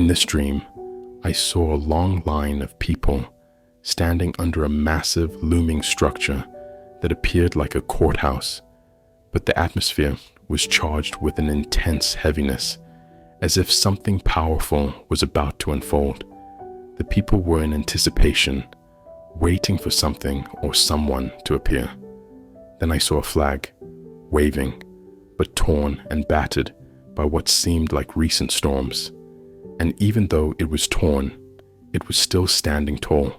In this dream, I saw a long line of people standing under a massive looming structure that appeared like a courthouse, but the atmosphere was charged with an intense heaviness, as if something powerful was about to unfold. The people were in anticipation, waiting for something or someone to appear. Then I saw a flag, waving, but torn and battered by what seemed like recent storms. And even though it was torn, it was still standing tall.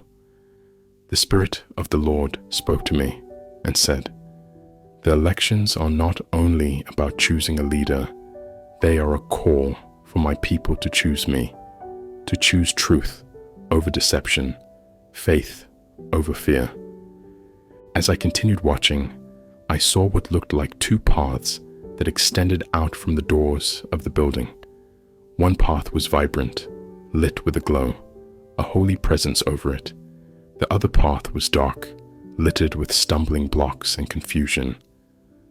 The Spirit of the Lord spoke to me and said, "The elections are not only about choosing a leader, they are a call for my people to choose me, to choose truth over deception, faith over fear." As I continued watching, I saw what looked like two paths that extended out from the doors of the building. One path was vibrant, lit with a glow, a holy presence over it. The other path was dark, littered with stumbling blocks and confusion.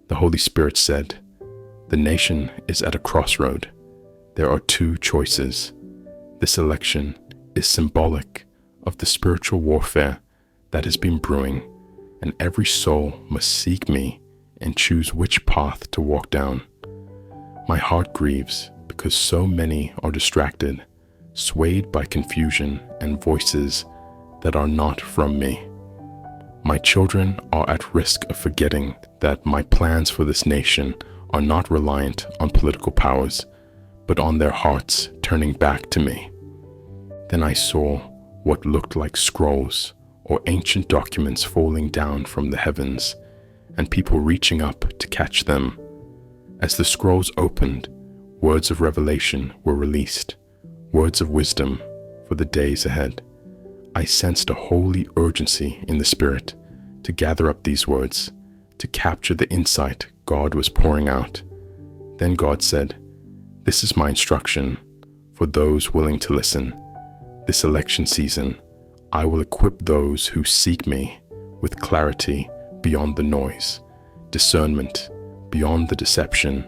The Holy Spirit said, "The nation is at a crossroad. There are two choices. This election is symbolic of the spiritual warfare that has been brewing, and every soul must seek me and choose which path to walk down." My heart grieves because so many are distracted, swayed by confusion and voices that are not from me. My children are at risk of forgetting that my plans for this nation are not reliant on political powers, but on their hearts turning back to me. Then I saw what looked like scrolls or ancient documents falling down from the heavens, and people reaching up to catch them. As the scrolls opened, words of revelation were released, words of wisdom for the days ahead. I sensed a holy urgency in the Spirit to gather up these words, to capture the insight God was pouring out. Then God said, "This is my instruction for those willing to listen. This election season, I will equip those who seek me with clarity beyond the noise, discernment beyond the deception,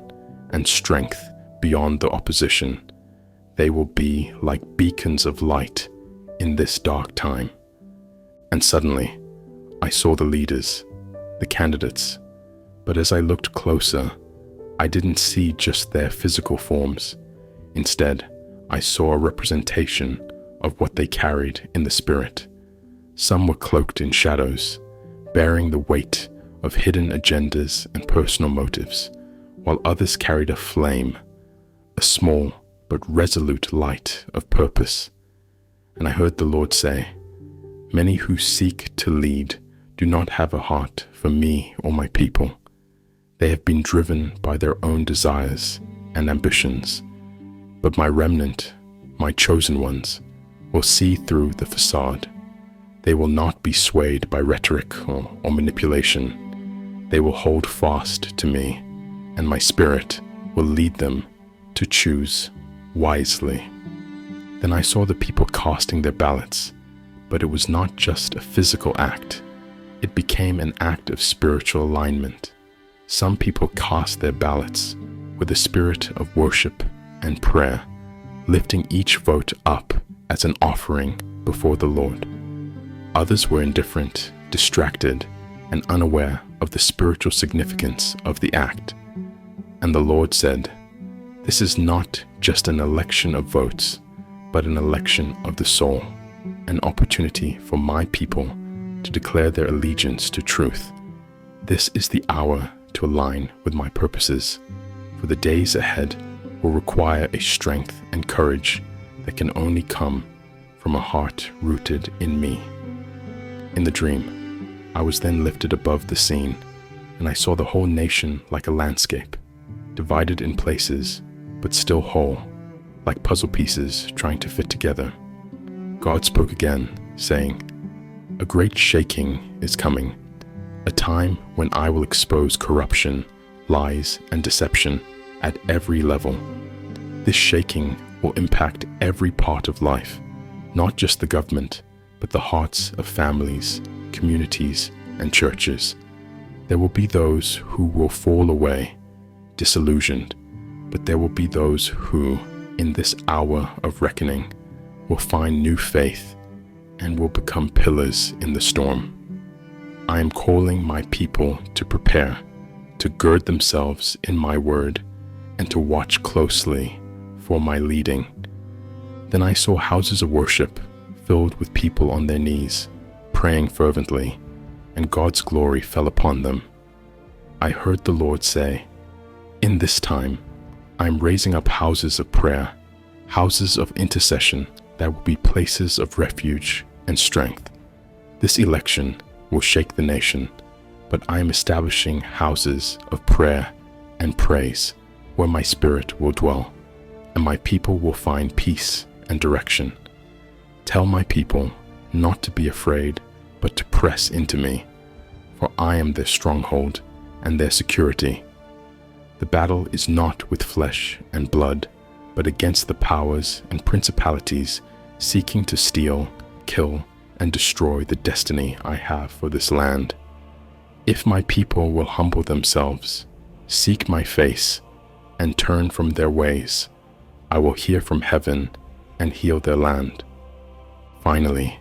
and strength beyond the opposition. They will be like beacons of light in this dark time." And suddenly, I saw the leaders, the candidates, but as I looked closer, I didn't see just their physical forms. Instead, I saw a representation of what they carried in the Spirit. Some were cloaked in shadows, bearing the weight of hidden agendas and personal motives, while others carried a flame, a small but resolute light of purpose. And I heard the Lord say, "Many who seek to lead do not have a heart for me or my people. They have been driven by their own desires and ambitions. But my remnant, my chosen ones, will see through the facade. They will not be swayed by rhetoric or manipulation. They will hold fast to me, and my Spirit will lead them to choose wisely." Then I saw the people casting their ballots, but it was not just a physical act. It became an act of spiritual alignment. Some people cast their ballots with a spirit of worship and prayer, lifting each vote up as an offering before the Lord. Others were indifferent, distracted, and unaware of the spiritual significance of the act. And the Lord said, "This is not just an election of votes, but an election of the soul, an opportunity for my people to declare their allegiance to truth. This is the hour to align with my purposes, for the days ahead will require a strength and courage that can only come from a heart rooted in me." In the dream, I was then lifted above the scene, and I saw the whole nation like a landscape, divided in places, but still whole, like puzzle pieces trying to fit together. God spoke again, saying, "A great shaking is coming, a time when I will expose corruption, lies, and deception at every level. This shaking will impact every part of life, not just the government, but the hearts of families, communities, and churches. There will be those who will fall away, disillusioned, but there will be those who, in this hour of reckoning will find new faith and will become pillars in the storm. I am calling my people to prepare, to gird themselves in my word, and to watch closely for my leading. Then I saw houses of worship filled with people on their knees, praying fervently, and God's glory fell upon them. I heard the Lord say, "In this time, I am raising up houses of prayer, houses of intercession that will be places of refuge and strength. This election will shake the nation, but I am establishing houses of prayer and praise where my spirit will dwell, and my people will find peace and direction. Tell my people not to be afraid, but to press into me, for I am their stronghold and their security. The battle is not with flesh and blood, but against the powers and principalities seeking to steal, kill, and destroy the destiny I have for this land. If my people will humble themselves, seek my face, and turn from their ways, I will hear from heaven and heal their land." Finally,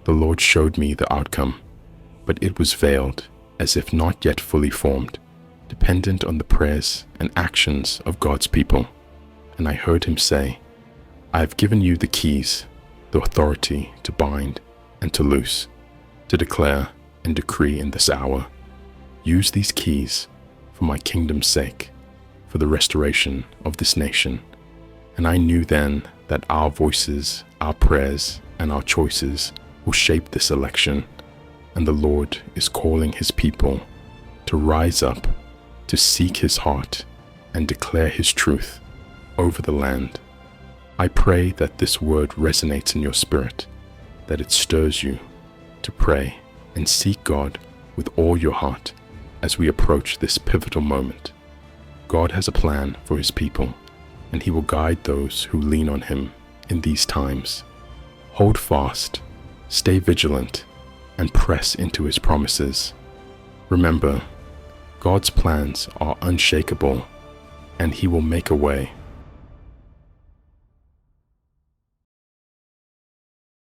the Lord showed me the outcome, but it was veiled, as if not yet fully formed, dependent on the prayers and actions of God's people. And I heard him say, "I have given you the keys, the authority to bind and to loose, to declare and decree in this hour. Use these keys for my kingdom's sake, for the restoration of this nation." And I knew then that our voices, our prayers, and our choices will shape this election, and the Lord is calling his people to rise up, to seek his heart, and declare his truth over the land. I pray that this word resonates in your spirit, that it stirs you to pray and seek God with all your heart as we approach this pivotal moment. God has a plan for his people, and he will guide those who lean on him in these times. Hold fast, stay vigilant, and press into his promises. Remember, God's plans are unshakable, and he will make a way